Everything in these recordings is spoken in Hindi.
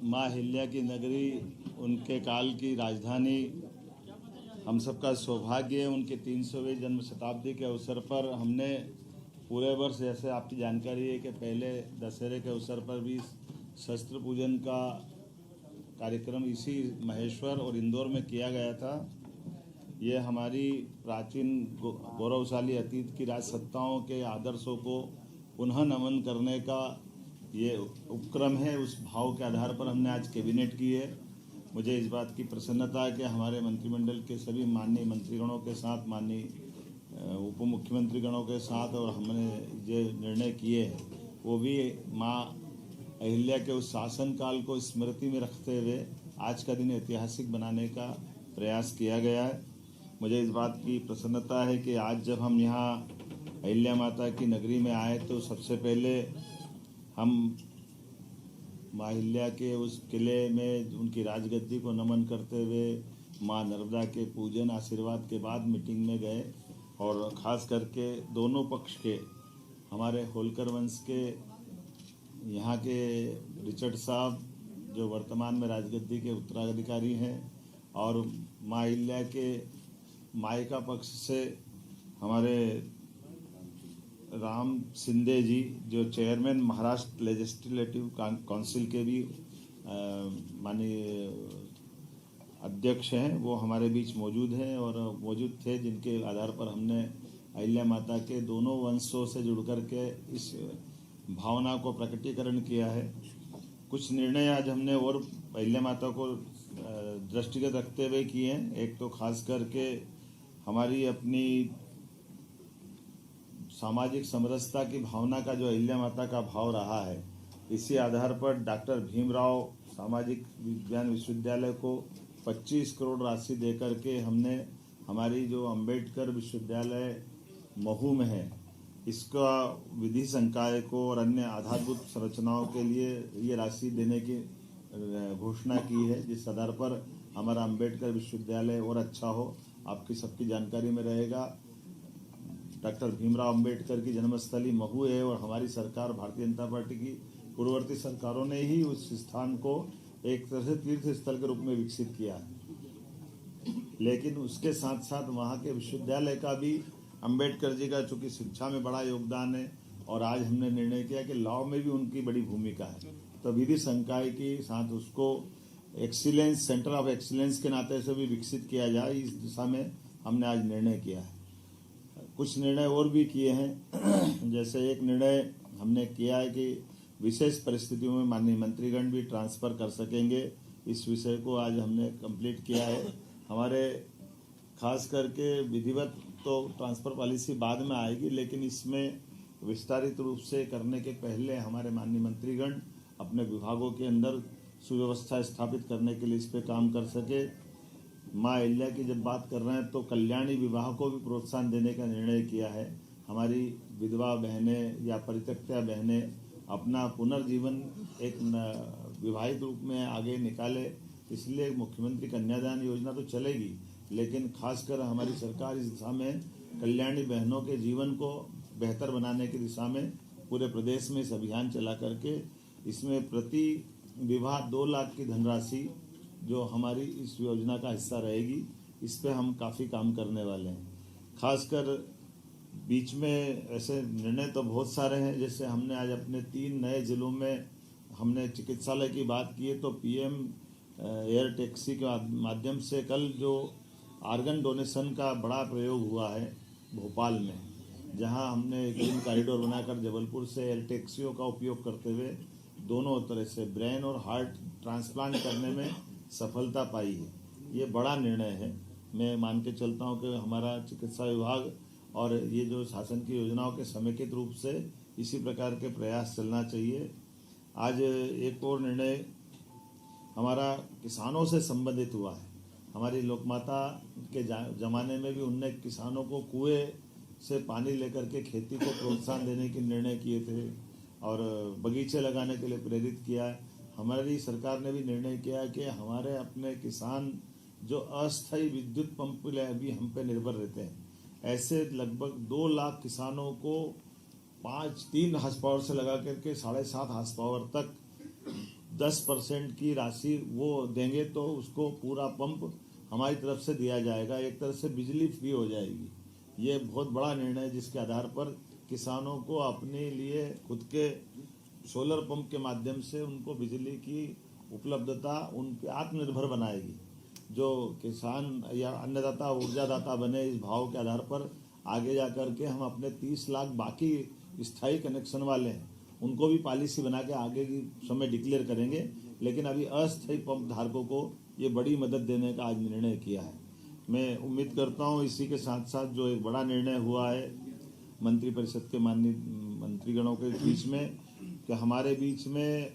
माँ अहिल्या की नगरी, उनके काल की राजधानी, हम सबका सौभाग्य है। उनके 300वें जन्म शताब्दी के अवसर पर हमने पूरे वर्ष, जैसे आपकी जानकारी है कि पहले दशहरे के अवसर पर भी शस्त्र पूजन का कार्यक्रम इसी महेश्वर और इंदौर में किया गया था। ये हमारी प्राचीन गौरवशाली अतीत की राजसत्ताओं के आदर्शों को पुनः नमन करने का ये उपक्रम है। उस भाव के आधार पर हमने आज कैबिनेट की है। मुझे इस बात की प्रसन्नता है कि हमारे मंत्रिमंडल के सभी माननीय मंत्रीगणों के साथ, माननीय उप मुख्यमंत्रीगणों के साथ, और हमने जो निर्णय किए हैं वो भी माँ अहिल्या के उस शासनकाल को स्मृति में रखते हुए आज का दिन ऐतिहासिक बनाने का प्रयास किया गया है। मुझे इस बात की प्रसन्नता है कि आज जब हम यहाँ अहिल्या माता की नगरी में आए तो सबसे पहले हम माँ अहिल्या के उस किले में उनकी राजगद्दी को नमन करते हुए माँ नर्मदा के पूजन आशीर्वाद के बाद मीटिंग में गए, और ख़ास करके दोनों पक्ष के, हमारे होलकर वंश के यहाँ के रिचर्ड साहब जो वर्तमान में राजगद्दी के उत्तराधिकारी हैं, और माँ अहिल्या के मायका पक्ष से हमारे राम शिंदे जी जो चेयरमैन महाराष्ट्र लेजिस्लेटिव काउंसिल के भी माननीय अध्यक्ष हैं, वो हमारे बीच मौजूद हैं और मौजूद थे, जिनके आधार पर हमने अहिल्या माता के दोनों वंशों से जुड़ कर के इस भावना को प्रकटीकरण किया है। कुछ निर्णय आज हमने और अहिल्या माता को दृष्टिगत रखते हुए किए हैं। एक तो खास करके हमारी अपनी सामाजिक समरसता की भावना का जो अहिल्या माता का भाव रहा है, इसी आधार पर डॉक्टर भीमराव सामाजिक विज्ञान विश्वविद्यालय को 25 करोड़ राशि देकर के हमने हमारी जो अंबेडकर विश्वविद्यालय महू में है, इसका विधि संकाय को और अन्य आधारभूत संरचनाओं के लिए ये राशि देने की घोषणा की है, जिस आधार पर हमारा अंबेडकर विश्वविद्यालय और अच्छा हो। आपकी सबकी जानकारी में रहेगा, डॉक्टर भीमराव अंबेडकर की जन्मस्थली महू है, और हमारी सरकार, भारतीय जनता पार्टी की पूर्ववर्ती सरकारों ने ही उस स्थान को एक तरह से तीर्थ स्थल के रूप में विकसित किया है। लेकिन उसके साथ साथ वहाँ के विश्वविद्यालय का भी अंबेडकर जी का चूँकि शिक्षा में बड़ा योगदान है, और आज हमने निर्णय किया कि लॉ में भी उनकी बड़ी भूमिका है, तो विधि संकाय के साथ उसको एक्सीलेंस, सेंटर ऑफ एक्सीलेंस के नाते से भी विकसित किया जाए, इस दिशा में हमने आज निर्णय किया है। कुछ निर्णय और भी किए हैं, जैसे एक निर्णय हमने किया है कि विशेष परिस्थितियों में माननीय मंत्रीगण भी ट्रांसफ़र कर सकेंगे। इस विषय को आज हमने कंप्लीट किया है। हमारे खास करके विधिवत तो ट्रांसफ़र पॉलिसी बाद में आएगी, लेकिन इसमें विस्तारित रूप से करने के पहले हमारे माननीय मंत्रीगण अपने विभागों के अंदर सुव्यवस्था स्थापित करने के लिए इस पर काम कर सके। माँ अहिल्या की जब बात कर रहे हैं तो कल्याणी विवाह को भी प्रोत्साहन देने का निर्णय किया है। हमारी विधवा बहनें या परित्यक्ता बहनें अपना पुनर्जीवन एक विवाहित रूप में आगे निकाले, इसलिए मुख्यमंत्री कन्यादान योजना तो चलेगी, लेकिन खासकर हमारी सरकार इस दिशा में कल्याणी बहनों के जीवन को बेहतर बनाने की दिशा में पूरे प्रदेश में इस अभियान चला करके इसमें प्रति विवाह 2 लाख की धनराशि जो हमारी इस योजना का हिस्सा रहेगी, इस पे हम काफ़ी काम करने वाले हैं। खासकर बीच में ऐसे निर्णय तो बहुत सारे हैं, जैसे हमने आज अपने 3 नए ज़िलों में हमने चिकित्सालय की बात की है, तो पीएम एयर टैक्सी के माध्यम से कल जो आर्गन डोनेशन का बड़ा प्रयोग हुआ है भोपाल में, जहां हमने ग्रीन कॉरिडोर बनाकर जबलपुर से एयर टैक्सियों का उपयोग करते हुए दोनों तरह से ब्रेन और हार्ट ट्रांसप्लांट करने में सफलता पाई है। ये बड़ा निर्णय है। मैं मान के चलता हूँ कि हमारा चिकित्सा विभाग और ये जो शासन की योजनाओं के समेकित रूप से इसी प्रकार के प्रयास चलना चाहिए। आज एक और निर्णय हमारा किसानों से संबंधित हुआ है। हमारी लोकमाता के ज़माने में भी उनने किसानों को कुएं से पानी लेकर के खेती को प्रोत्साहन देने के निर्णय किए थे और बगीचे लगाने के लिए प्रेरित किया है। हमारी सरकार ने भी निर्णय किया कि हमारे अपने किसान जो अस्थायी विद्युत पंप भी हम पे निर्भर रहते हैं, ऐसे लगभग 2 लाख किसानों को 3 हार्स पावर से लगा करके 7.5 हार्स पावर तक 10% की राशि वो देंगे तो उसको पूरा पंप हमारी तरफ से दिया जाएगा। एक तरह से बिजली फ्री हो जाएगी। ये बहुत बड़ा निर्णय है जिसके आधार पर किसानों को अपने लिए खुद के सोलर पंप के माध्यम से उनको बिजली की उपलब्धता उनके आत्मनिर्भर बनाएगी। जो किसान या अन्नदाता ऊर्जादाता बने इस भाव के आधार पर आगे जा कर के हम अपने 30 लाख बाकी स्थायी कनेक्शन वाले हैं उनको भी पॉलिसी बना के आगे की समय डिक्लेयर करेंगे। लेकिन अभी अस्थायी पंप धारकों को ये बड़ी मदद देने का आज निर्णय किया है। मैं उम्मीद करता हूँ इसी के साथ साथ जो एक बड़ा निर्णय हुआ है मंत्रिपरिषद के माननीय मंत्रीगणों के बीच में कि हमारे बीच में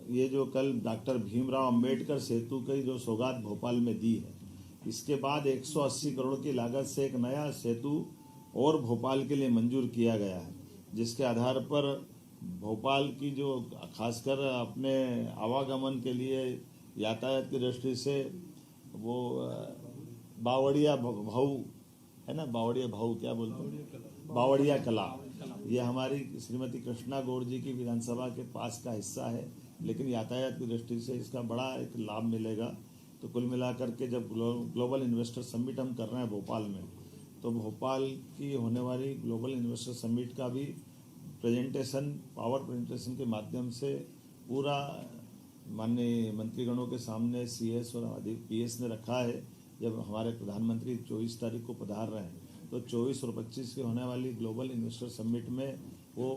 ये जो कल डॉक्टर भीमराव अंबेडकर सेतु की जो सौगात भोपाल में दी है, इसके बाद 180 करोड़ की लागत से एक नया सेतु और भोपाल के लिए मंजूर किया गया है, जिसके आधार पर भोपाल की जो खासकर अपने आवागमन के लिए यातायात की दृष्टि से वो बावड़िया भाऊ है ना, बावड़िया भाऊ क्या बोलते हैं, बावड़िया कला, ये हमारी श्रीमती कृष्णा गौड़ जी की विधानसभा के पास का हिस्सा है, लेकिन यातायात की दृष्टि से इसका बड़ा एक लाभ मिलेगा। तो कुल मिलाकर के जब ग्लोबल इन्वेस्टर समिट हम कर रहे हैं भोपाल में, तो भोपाल की होने वाली ग्लोबल इन्वेस्टर समिट का भी प्रेजेंटेशन पावर प्रेजेंटेशन के माध्यम से पूरा माननीय मंत्रीगणों के सामने CS और PS ने रखा है। जब हमारे प्रधानमंत्री 24 तारीख को पधार रहे हैं तो 24 और 25 के होने वाली ग्लोबल इन्वेस्टर समिट में वो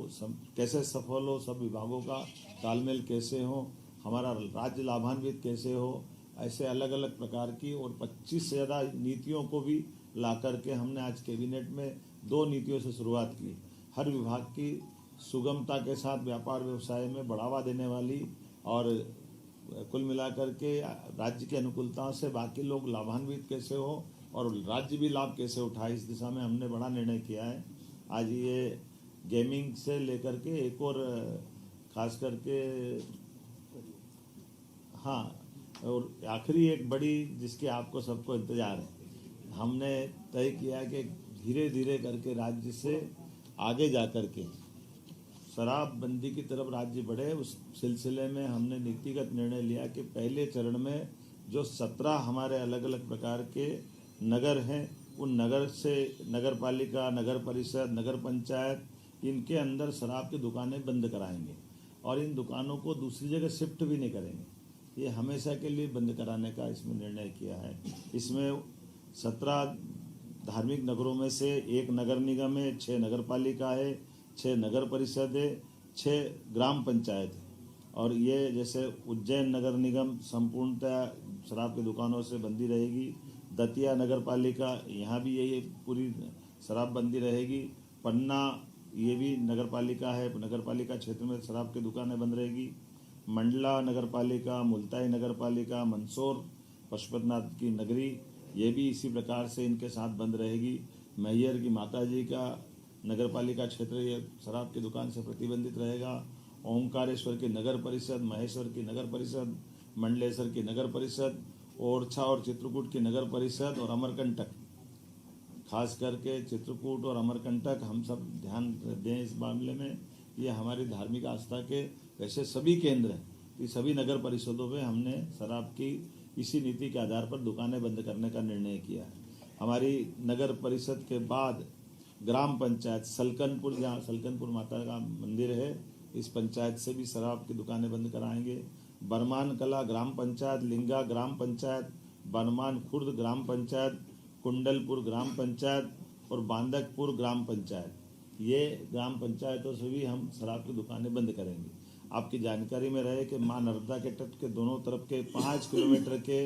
कैसे सफल हो, सब विभागों का तालमेल कैसे हो, हमारा राज्य लाभान्वित कैसे हो, ऐसे अलग अलग प्रकार की और 25 से ज़्यादा नीतियों को भी ला करके हमने आज कैबिनेट में 2 नीतियों से शुरुआत की। हर विभाग की सुगमता के साथ व्यापार व्यवसाय में बढ़ावा देने वाली और कुल मिलाकर के राज्य की अनुकूलताओं से बाकी लोग लाभान्वित कैसे हो और राज्य भी लाभ कैसे उठाए, इस दिशा में हमने बड़ा निर्णय किया है। आज ये गेमिंग से लेकर के एक और खास करके हाँ, और आखिरी एक बड़ी जिसकी आपको सबको इंतजार है, हमने तय किया कि धीरे धीरे करके राज्य से आगे जा कर के शराबबंदी की तरफ राज्य बढ़े। उस सिलसिले में हमने नीतिगत निर्णय लिया कि पहले चरण में जो 17 हमारे अलग अलग प्रकार के नगर हैं, उन नगर से नगर पालिका, नगर परिषद, नगर पंचायत, इनके अंदर शराब की दुकानें बंद कराएंगे और इन दुकानों को दूसरी जगह शिफ्ट भी नहीं करेंगे। ये हमेशा के लिए बंद कराने का इसमें निर्णय किया है। इसमें 17 धार्मिक नगरों में से 1 नगर निगम है, 6 नगर पालिका है, 6 नगर परिषद है, 6 ग्राम पंचायत है। और ये जैसे उज्जैन नगर निगम संपूर्णतः शराब की दुकानों से बंदी रहेगी। दतिया नगर पालिका, यहाँ भी यही पूरी शराब बंदी रहेगी। पन्ना ये भी नगर पालिका है, नगर पालिका क्षेत्र में शराब की दुकानें बंद रहेगी। मंडला नगर पालिका, मुल्ताई नगर पालिका, मंदसौर पशुपतिनाथ की नगरी, ये भी इसी प्रकार से इनके साथ बंद रहेगी। मैहर की माताजी का नगर पालिका क्षेत्र ये शराब की दुकान से प्रतिबंधित रहेगा। ओंकारेश्वर की नगर परिषद, महेश्वर की नगर परिषद, मंडलेश्वर की नगर परिषद, ओरछा और चित्रकूट की नगर परिषद और अमरकंटक, खास करके चित्रकूट और अमरकंटक हम सब ध्यान दें इस मामले में। ये हमारी धार्मिक आस्था के वैसे सभी केंद्र हैं, ये सभी नगर परिषदों में हमने शराब की इसी नीति के आधार पर दुकानें बंद करने का निर्णय किया है। हमारी नगर परिषद के बाद ग्राम पंचायत सलकनपुर, जहाँ सलकनपुर माता का मंदिर है, इस पंचायत से भी शराब की दुकानें बंद कराएंगे। बरमान कला ग्राम पंचायत, लिंगा ग्राम पंचायत, बरमान खुर्द ग्राम पंचायत, कुंडलपुर ग्राम पंचायत और बांदकपुर ग्राम पंचायत, ये ग्राम पंचायतों से भी हम शराब की दुकानें बंद करेंगे। आपकी जानकारी में रहे कि माँ नर्मदा के तट के दोनों तरफ के 5 किलोमीटर के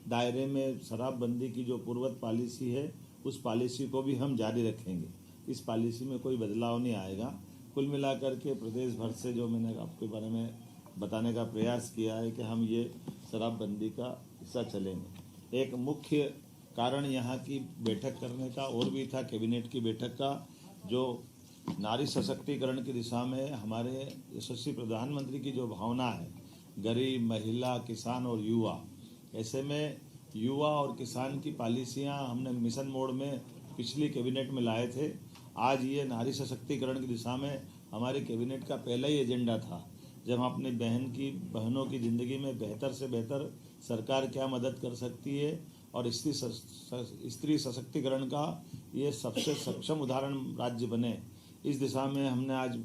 दायरे में शराबबंदी की जो पूर्वत पॉलिसी है, उस पॉलिसी को भी हम जारी रखेंगे। इस पॉलिसी में कोई बदलाव नहीं आएगा। कुल मिलाकर के प्रदेश भर से जो मैंने आपके बारे में बताने का प्रयास किया है कि हम ये शराबबंदी का हिस्सा चलेंगे। एक मुख्य कारण यहाँ की बैठक करने का और भी था, कैबिनेट की बैठक का, जो नारी सशक्तिकरण की दिशा में हमारे यशस्वी प्रधानमंत्री की जो भावना है, गरीब, महिला, किसान और युवा, ऐसे में युवा और किसान की पॉलिसियाँ हमने मिशन मोड में पिछली कैबिनेट में लाए थे। आज ये नारी सशक्तिकरण की दिशा में हमारे कैबिनेट का पहला ही एजेंडा था जब हम अपनी बहनों की ज़िंदगी में बेहतर से बेहतर सरकार क्या मदद कर सकती है और स्त्री सशक्तिकरण का ये सबसे सक्षम उदाहरण राज्य बने, इस दिशा में हमने आज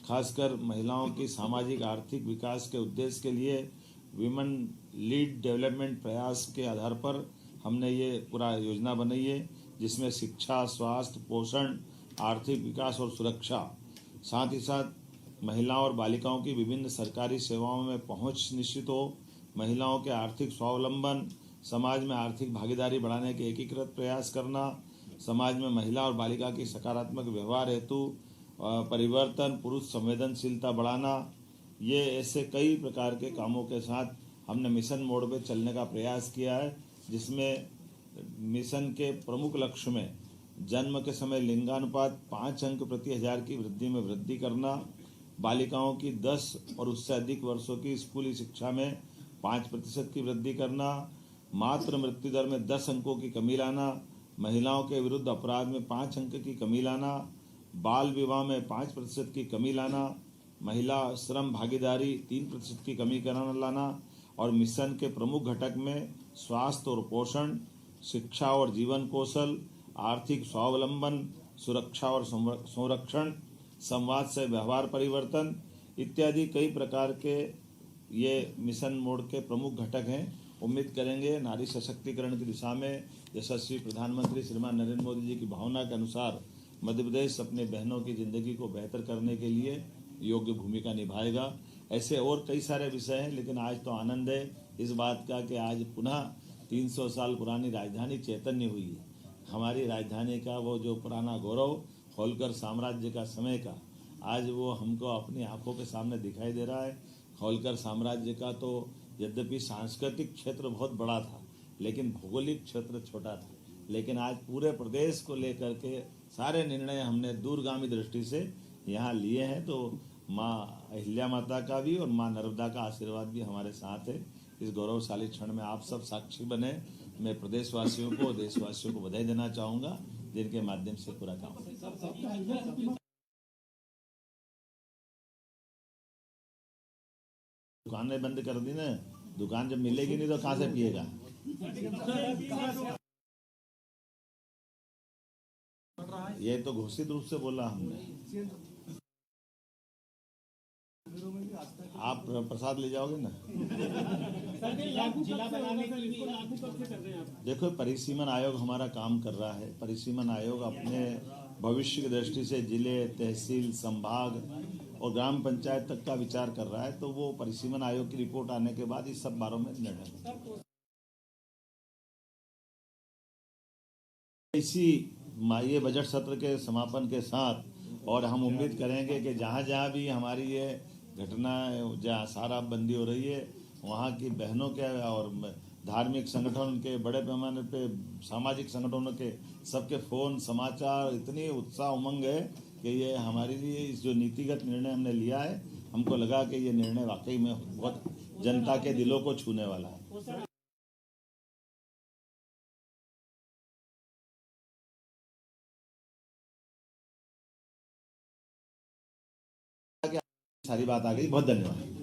खासकर महिलाओं की सामाजिक आर्थिक विकास के उद्देश्य के लिए विमेन लीड डेवलपमेंट प्रयास के आधार पर हमने ये पूरा योजना बनाई है, जिसमें शिक्षा, स्वास्थ्य, पोषण, आर्थिक विकास और सुरक्षा, साथ ही साथ महिलाओं और बालिकाओं की विभिन्न सरकारी सेवाओं में पहुंच निश्चित हो, महिलाओं के आर्थिक स्वावलंबन, समाज में आर्थिक भागीदारी बढ़ाने के एकीकृत प्रयास करना, समाज में महिला और बालिका की सकारात्मक व्यवहार हेतु परिवर्तन, पुरुष संवेदनशीलता बढ़ाना, ये ऐसे कई प्रकार के कामों के साथ हमने मिशन मोड पे चलने का प्रयास किया है, जिसमें मिशन के प्रमुख लक्ष्य में जन्म के समय लिंगानुपात 5 अंक प्रति हजार की वृद्धि में वृद्धि करना, बालिकाओं की 10 और उससे अधिक वर्षों की स्कूली शिक्षा में 5% की वृद्धि करना, मातृ मृत्यु दर में 10 अंकों की कमी लाना, महिलाओं के विरुद्ध अपराध में 5 अंक की कमी लाना, बाल विवाह में 5% की कमी लाना, महिला श्रम भागीदारी 3% की कमी कराना लाना और मिशन के प्रमुख घटक में स्वास्थ्य और पोषण, शिक्षा और जीवन कौशल, आर्थिक स्वावलंबन, सुरक्षा और संरक्षण, संवाद से व्यवहार परिवर्तन इत्यादि कई प्रकार के ये मिशन मोड के प्रमुख घटक हैं। उम्मीद करेंगे नारी सशक्तिकरण की दिशा में यशस्वी प्रधानमंत्री श्रीमान नरेंद्र मोदी जी की भावना के अनुसार मध्य प्रदेश अपने बहनों की ज़िंदगी को बेहतर करने के लिए योग्य भूमिका निभाएगा। ऐसे और कई सारे विषय हैं, लेकिन आज तो आनंद है इस बात का कि आज पुनः 300 साल पुरानी राजधानी चैतन्य हुई है। हमारी राजधानी का वो जो पुराना गौरव, होलकर साम्राज्य का समय का, आज वो हमको अपनी आंखों के सामने दिखाई दे रहा है। होलकर साम्राज्य का तो यद्यपि सांस्कृतिक क्षेत्र बहुत बड़ा था, लेकिन भौगोलिक क्षेत्र छोटा था, लेकिन आज पूरे प्रदेश को लेकर के सारे निर्णय हमने दूरगामी दृष्टि से यहाँ लिए हैं। तो माँ अहिल्या माता का भी और माँ नर्मदा का आशीर्वाद भी हमारे साथ है। इस गौरवशाली क्षण में आप सब साक्षी बने। मैं प्रदेशवासियों को, देशवासियों को बधाई देना चाहूँगा, जिनके माध्यम से पूरा काम। दुकानें बंद कर दी ना, दुकान जब मिलेगी नहीं तो कहाँ से पिएगा। ये तो घोषित रूप से बोला हमने। आप प्रसाद ले जाओगे ना। देखो, परिसीमन आयोग हमारा काम कर रहा है। परिसीमन आयोग अपने भविष्य की दृष्टि से जिले, तहसील, संभाग और ग्राम पंचायत तक का विचार कर रहा है। तो वो परिसीमन आयोग की रिपोर्ट आने के बाद इस सब बारों में निर्णय इसी ये बजट सत्र के समापन के साथ। और हम उम्मीद करेंगे कि जहाँ जहाँ भी हमारी ये घटना, जहाँ शराबबंदी हो रही है, वहाँ की बहनों के और धार्मिक संगठन के, बड़े पैमाने पे सामाजिक संगठनों के सबके फ़ोन, समाचार, इतनी उत्साह उमंग है कि ये हमारे लिए इस जो नीतिगत निर्णय हमने लिया है, हमको लगा कि ये निर्णय वाकई में बहुत जनता के दिलों को छूने वाला है। सारी बात आ गई। बहुत धन्यवाद।